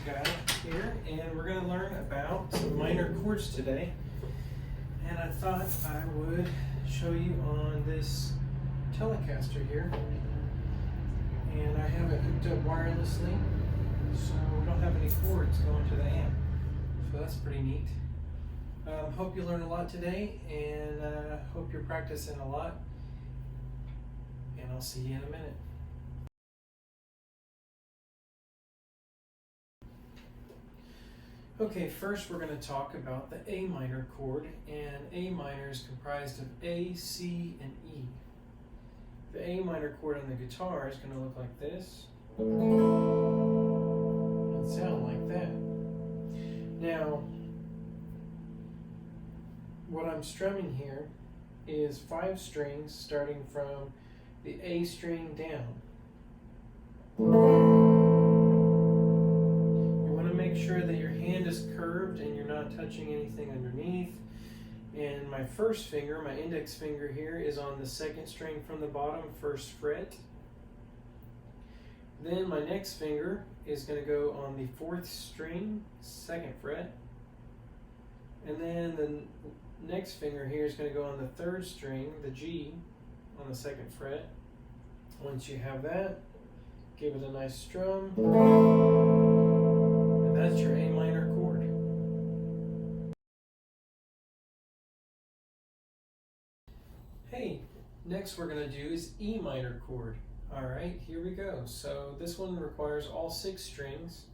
guy here, and we're going to learn about some minor chords today. And I thought I would show you on this Telecaster here. And I have it hooked up wirelessly, so we don't have any cords going to the amp. So that's pretty neat. Hope you learn a lot today, and hope you're practicing a lot. And I'll see you in a minute. Okay, first we're going to talk about the A minor chord, and A minor is comprised of A, C, and E. The A minor chord on the guitar is going to look like this and sound like that. Now, what I'm strumming here is 5 strings starting from the A string down. Make sure that your hand is curved and you're not touching anything underneath. And my first finger, my index finger here, is on the 2nd string from the bottom, 1st fret. Then my next finger is going to go on the 4th string, 2nd fret. And then the next finger here is going to go on the 3rd string, the G, on the 2nd fret. Once you have that, give it a nice strum. That's your A minor chord. Hey, next we're going to do is E minor chord. Alright, here we go. So this one requires all 6 strings.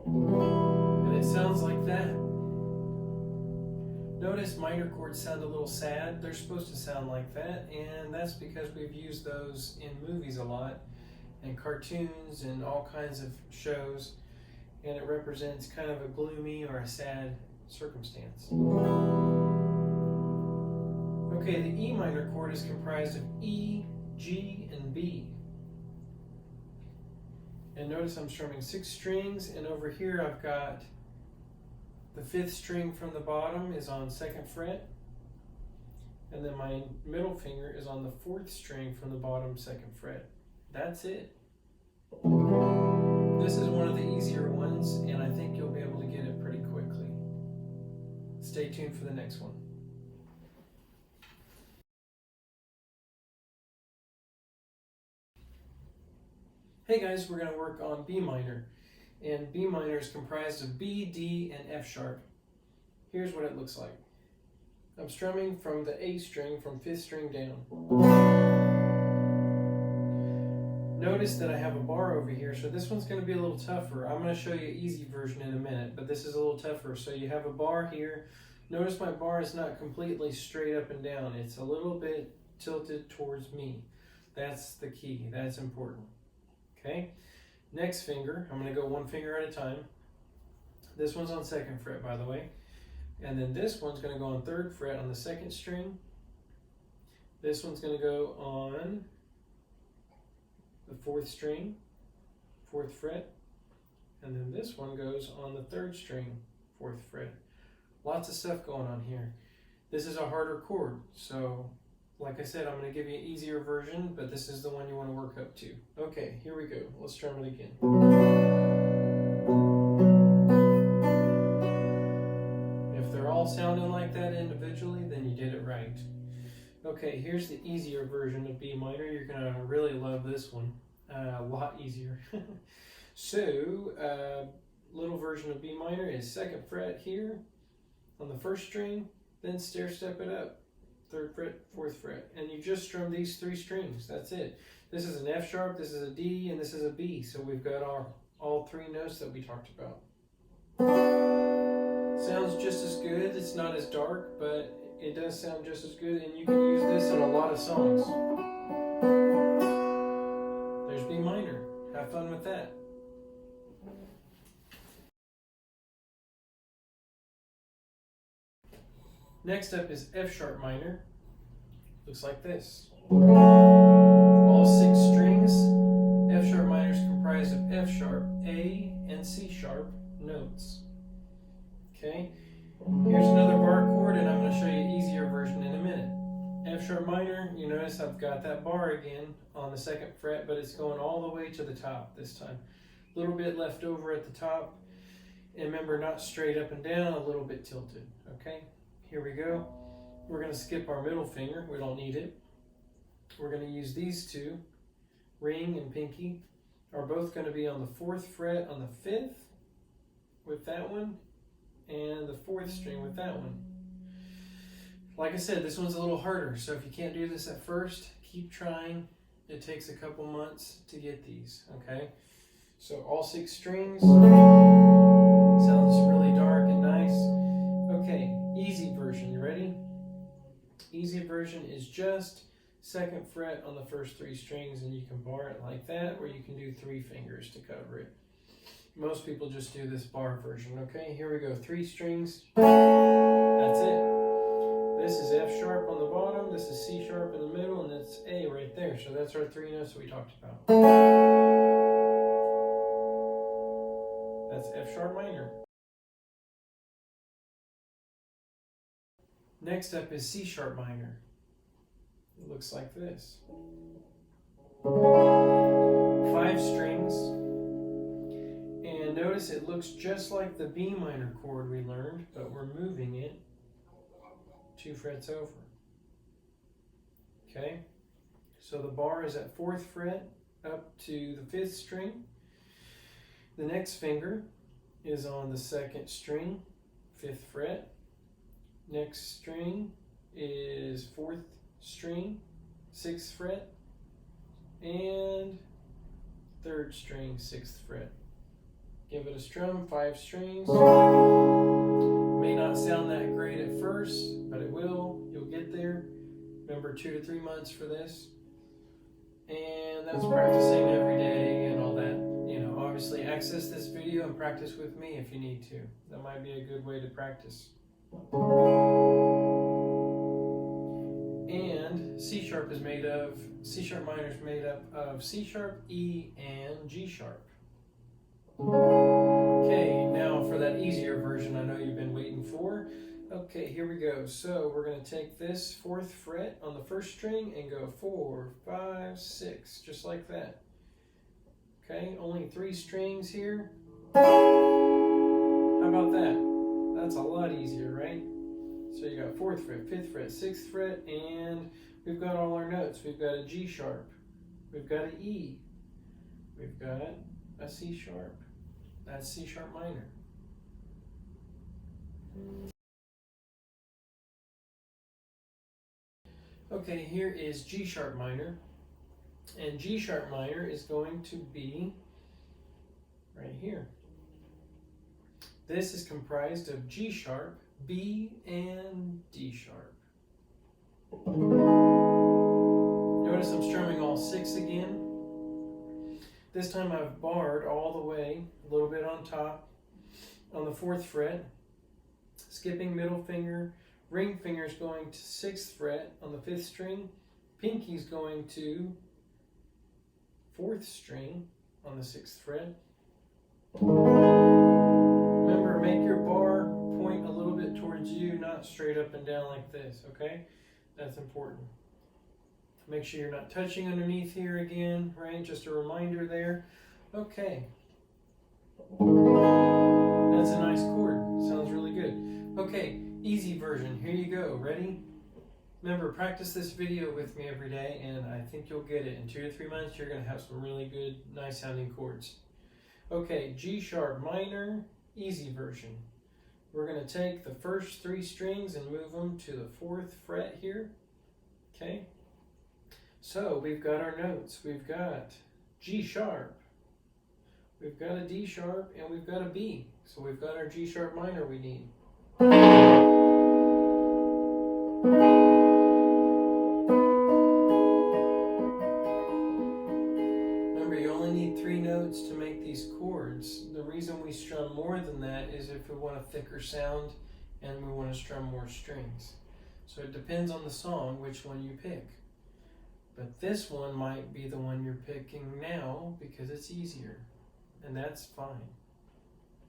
And it sounds like that. Notice minor chords sound a little sad. They're supposed to sound like that, and that's because we've used those in movies a lot, and cartoons and all kinds of shows. And it represents kind of a gloomy or a sad circumstance. Okay, the E minor chord is comprised of E, G, and B. And notice I'm strumming 6 strings, and over here I've got the 5th string from the bottom is on 2nd fret, and then my middle finger is on the 4th string from the bottom, 2nd fret. That's it. This is one of the easier ones, and I think you'll be able to get it pretty quickly. Stay tuned for the next one. Hey guys, we're going to work on B minor. And B minor is comprised of B, D, and F sharp. Here's what it looks like. I'm strumming from the A string from 5th string down. Notice that I have a bar over here, so this one's going to be a little tougher. I'm going to show you an easy version in a minute, but this is a little tougher. So you have a bar here. Notice my bar is not completely straight up and down. It's a little bit tilted towards me. That's the key. That's important. Okay? Next finger, I'm going to go 1 finger at a time. This one's on 2nd fret, by the way. And then this one's going to go on 3rd fret on the 2nd string. This one's going to go on the 4th string, 4th fret, and then this one goes on the 3rd string, 4th fret. Lots of stuff going on here. This is a harder chord, so like I said, I'm going to give you an easier version, but this is the one you want to work up to. Okay, here we go. Let's strum it again. If they're all sounding like that individually, then you did it right. Okay, here's the easier version of B minor. You're going to really love this one. A lot easier. So, little version of B minor is 2nd fret here on the 1st string, then stair step it up, 3rd fret, 4th fret. And you just strum these 3 strings. That's it. This is an F sharp, this is a D, and this is a B. So we've got all 3 notes that we talked about. Sounds just as good. It's not as dark, but it does sound just as good, and you can use this in a lot of songs. There's B minor. Have fun with that. Next up is F sharp minor. Looks like this. All 6 strings. F sharp minor is comprised of F sharp, A, and C sharp notes. Okay? Here's another bar chord, and I'm going to show you an easier version in a minute. F sharp minor, you notice I've got that bar again on the 2nd fret, but it's going all the way to the top this time. A little bit left over at the top. And remember, not straight up and down, a little bit tilted. Okay, here we go. We're going to skip our middle finger. We don't need it. We're going to use these two. Ring and pinky are both going to be on the 4th fret on the 5th with that one, and the 4th string with that one. Like I said, this one's a little harder, so if you can't do this at first, keep trying. It takes a couple months to get these, okay? So all 6 strings. Sounds really dark and nice. Okay, easy version, you ready? Easy version is just 2nd fret on the first 3 strings, and you can bar it like that, or you can do 3 fingers to cover it. Most people just do this bar version, okay? Here we go, 3 strings. That's it. This is F sharp on the bottom, this is C sharp in the middle, and that's A right there. So that's our 3 notes that we talked about. That's F sharp minor. Next up is C sharp minor. It looks like this. 5 strings. And notice it looks just like the B minor chord we learned, but we're moving it 2 frets over. Okay? So the bar is at 4th fret up to the 5th string. The next finger is on the 2nd string, 5th fret. Next string is 4th string, 6th fret, and 3rd string, 6th fret. Give it a strum, 5 strings. May not sound that great at first, but it will. You'll get there. Remember, 2 to 3 months for this. And that's practicing every day and all that. You know, obviously access this video and practice with me if you need to. That might be a good way to practice. And C sharp minor is made up of C sharp, E, and G sharp. Okay, now for that easier version I know you've been waiting for. Okay, here we go. So we're going to take this 4th fret on the 1st string and go 4, 5, 6, just like that. Okay, only 3 strings here. How about that? That's a lot easier, right? So you got 4th fret, 5th fret, 6th fret, and we've got all our notes. We've got a G sharp, we've got an E, we've got a C sharp. That's C sharp minor. Okay, here is G sharp minor, and G sharp minor is going to be right here. This is comprised of G sharp, B, and D sharp. Notice I'm strumming all 6 again. This time I've barred all the way, a little bit on top, on the 4th fret, skipping middle finger, ring finger's going to 6th fret on the 5th string, pinky's going to 4th string on the 6th fret. Remember, make your bar point a little bit towards you, not straight up and down like this, okay? That's important. Make sure you're not touching underneath here again, right? Just a reminder there. Okay. That's a nice chord. Sounds really good. Okay, easy version. Here you go. Ready? Remember, practice this video with me every day, and I think you'll get it. In 2 to 3 months, you're going to have some really good, nice sounding chords. Okay, G sharp minor, easy version. We're going to take the first 3 strings and move them to the 4th fret here. Okay? So we've got our notes. We've got G sharp, we've got a D sharp, and we've got a B. So we've got our G sharp minor we need. Remember, you only need 3 notes to make these chords. The reason we strum more than that is if we want a thicker sound and we want to strum more strings. So it depends on the song which one you pick. But this one might be the one you're picking now because it's easier, and that's fine.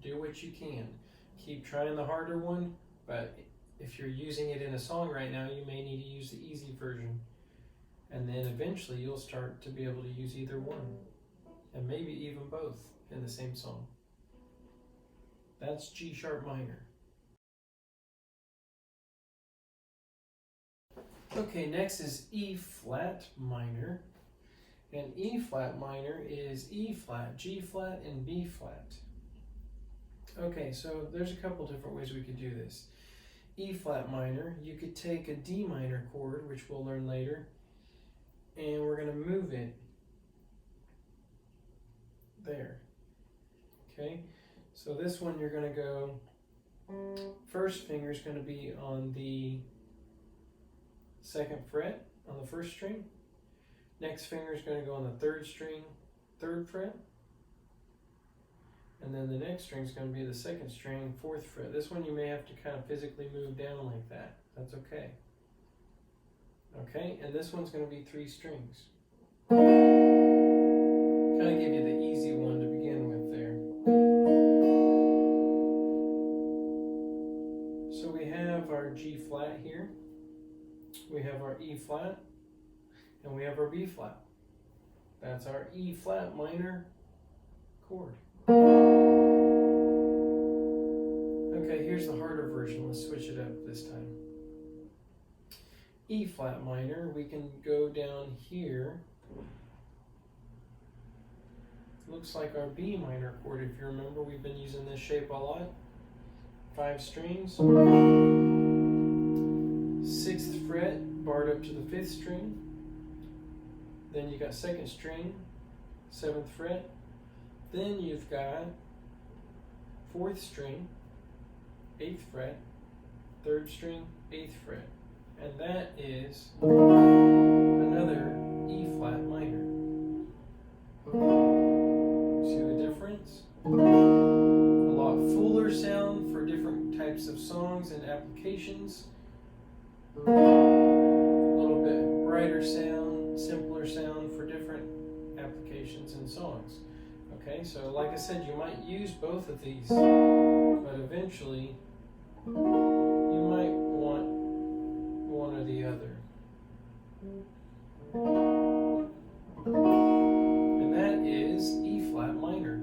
Do what you can. Keep trying the harder one, but if you're using it in a song right now, you may need to use the easy version. And then eventually you'll start to be able to use either one, and maybe even both. in the same song. That's G sharp minor. Okay, next is E flat minor. And E flat minor is E flat, G flat, and B flat. Okay, so there's a couple different ways we could do this. E flat minor, you could take a D minor chord, which we'll learn later, and we're going to move it there. Okay, so this one you're going to go, first finger is going to be on the second fret on the first string. Next finger is going to go on the third string, third fret. And then the next string is going to be the second string, fourth fret. This one you may have to kind of physically move down like that. That's okay. Okay, and this one's going to be 3 strings. Kind of give you the easy one to begin with there. So we have our G flat here. We have our E flat. And we have our B flat. That's our E flat minor chord. Okay, here's the harder version. Let's switch it up this time. E flat minor, we can go down here. Looks like our B minor chord, if you remember, we've been using this shape a lot. 5 strings. 6th fret, barred up to the 5th string. Then you got 2nd string, 7th fret. Then you've got 4th string, 8th fret, 3rd string, 8th fret. And that is another E flat minor. See the difference? A lot fuller sound for different types of songs and applications. A little bit brighter sound, simpler sound for different applications and songs. Okay, so like I said, you might use both of these, but eventually you might want one or the other. And that is E flat minor.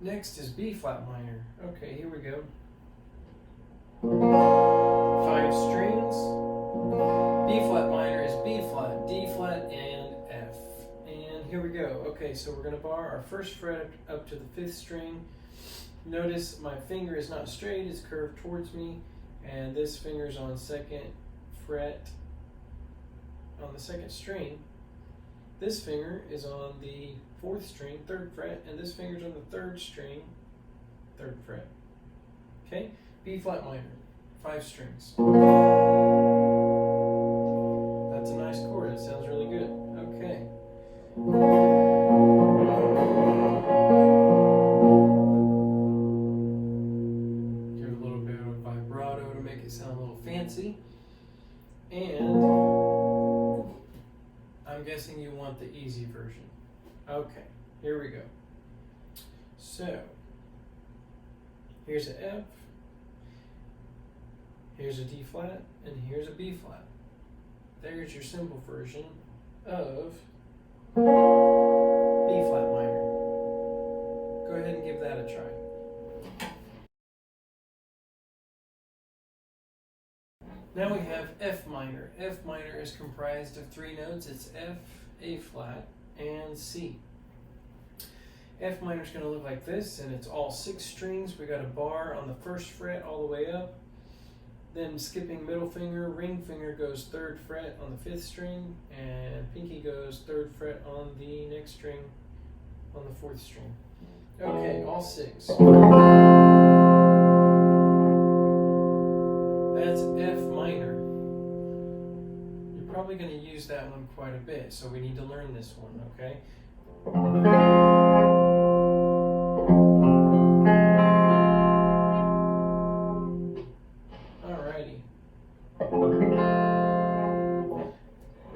Next is B flat minor. Okay, here we go. 5 strings. B flat minor is B flat, D flat, and F. And here we go. Okay, so we're going to bar our first fret up to the 5th string. Notice my finger is not straight, it's curved towards me, and this finger's on 2nd fret on the 2nd string. This finger is on the 4th string, 3rd fret, and this finger's on the 3rd string, 3rd fret. Okay, B flat minor, 5 strings. That's a nice chord, it sounds really good. Okay. Give it a little bit of vibrato to make it sound a little fancy. And I'm guessing you want the easy version. Okay, here we go. So, here's an F, here's a D flat, and here's a B flat. There's your simple version of B flat minor. Go ahead and give that a try. Now we have F minor. F minor is comprised of 3 notes. It's F, A flat, and C. F minor is going to look like this, and it's all 6 strings. We got a bar on the 1st fret all the way up. Then skipping middle finger, ring finger goes 3rd fret on the 5th string, and pinky goes 3rd fret on the next string on the 4th string. Okay, all 6. That's F minor. You're probably going to use that one quite a bit, so we need to learn this one, okay? Alrighty.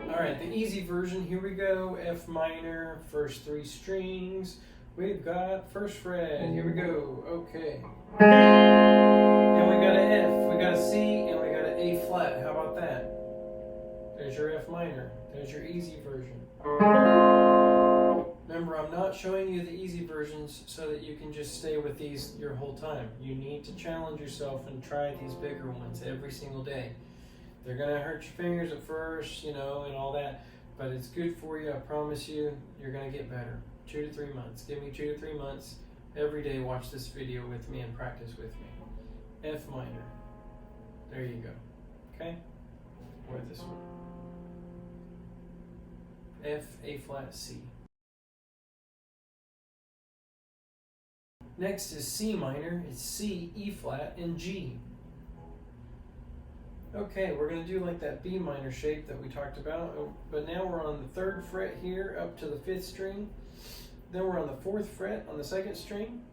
Alright, the easy version, here we go. F minor, first 3 strings. We've got 1st fret, here we go, okay. And we got an F, we got a C, and we got an A flat. How about that? There's your F minor. There's your easy version. Remember, I'm not showing you the easy versions so that you can just stay with these your whole time. You need to challenge yourself and try these bigger ones every single day. They're going to hurt your fingers at first, and all that, but it's good for you. I promise you, you're going to get better. 2 to 3 months. Give me 2 to 3 months. Every day, watch this video with me and practice with me. F minor. There you go. Okay? Or this one. F, A flat, C. Next is C minor. It's C, E flat, and G. Okay, we're going to do like that B minor shape that we talked about, but now we're on the 3rd fret here up to the 5th string. Then we're on the 4th fret on the 2nd string.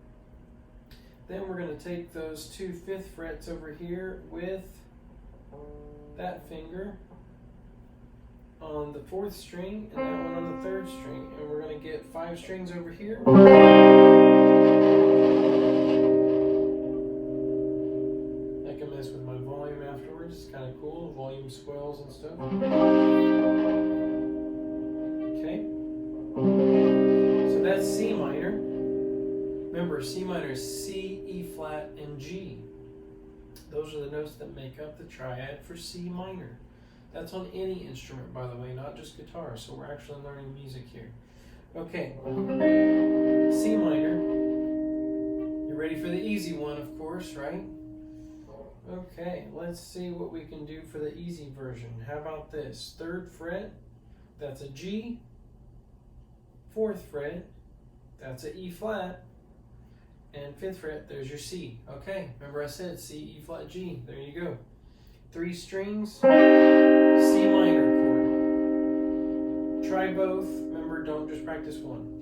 Then we're going to take those 2 5th frets over here with that finger on the 4th string and that one on the 3rd string. And we're going to get 5 strings over here. I can mess with my volume afterwards. It's kind of cool. Volume swells and stuff. Okay. So that's C minor. Remember, C minor is C, E flat, and G. Those are the notes that make up the triad for C minor. That's on any instrument, by the way, not just guitar. So we're actually learning music here. Okay, C minor. You ready for the easy one, of course, right? Okay, let's see what we can do for the easy version. How about this? 3rd fret, that's a G. 4th fret, that's a E flat. And 5th fret, there's your C. Okay, remember I said C, E flat, G. There you go. 3 strings, C minor chord. Try both. Remember, don't just practice one.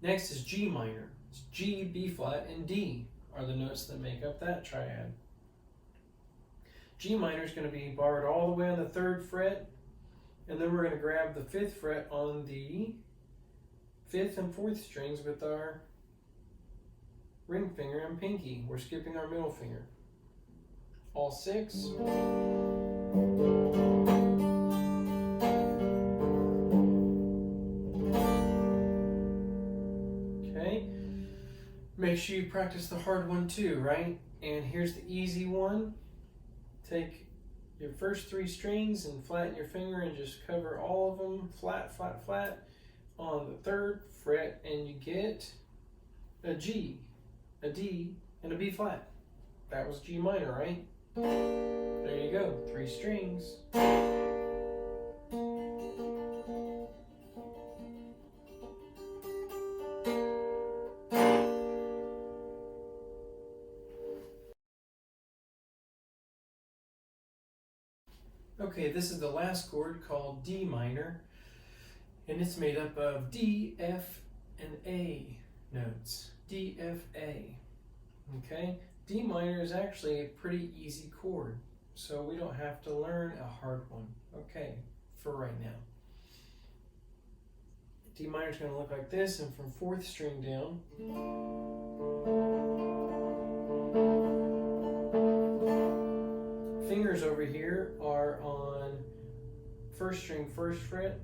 Next is G minor. It's G, B flat, and D are the notes that make up that triad. G minor is going to be barred all the way on the 3rd fret, and then we're going to grab the 5th fret on the 5th and 4th strings with our ring finger and pinky. We're skipping our middle finger. All 6. Make sure you practice the hard one too, right? And here's the easy one. Take your first 3 strings and flatten your finger and just cover all of them flat, flat, flat on the 3rd fret, and you get a G, a D, and a B flat. That was G minor, right? There you go, 3 strings. Okay, this is the last chord called D minor, and it's made up of D, F, and A notes. D, F, A. Okay, D minor is actually a pretty easy chord, so we don't have to learn a hard one. Okay, for right now. D minor is going to look like this, and from 4th string down, fingers over here are on 1st string, 1st fret,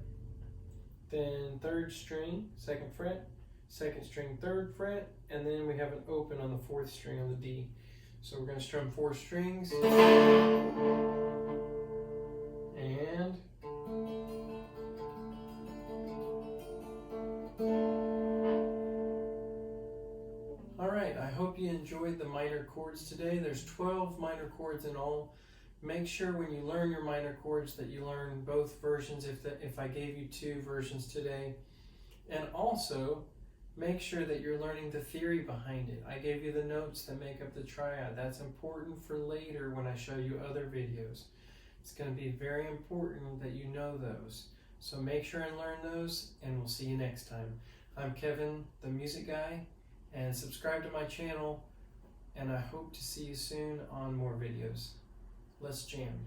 then 3rd string, 2nd fret, 2nd string, 3rd fret, and then we have an open on the 4th string on the D. So we're going to strum 4 strings, and alright, I hope you enjoyed the minor chords today. There's 12 minor chords in all. Make sure when you learn your minor chords that you learn both versions if I gave you 2 versions today. And also, make sure that you're learning the theory behind it. I gave you the notes that make up the triad. That's important for later when I show you other videos. It's going to be very important that you know those. So make sure and learn those, and we'll see you next time. I'm Kevin, the music guy, and subscribe to my channel and I hope to see you soon on more videos. Let's jam.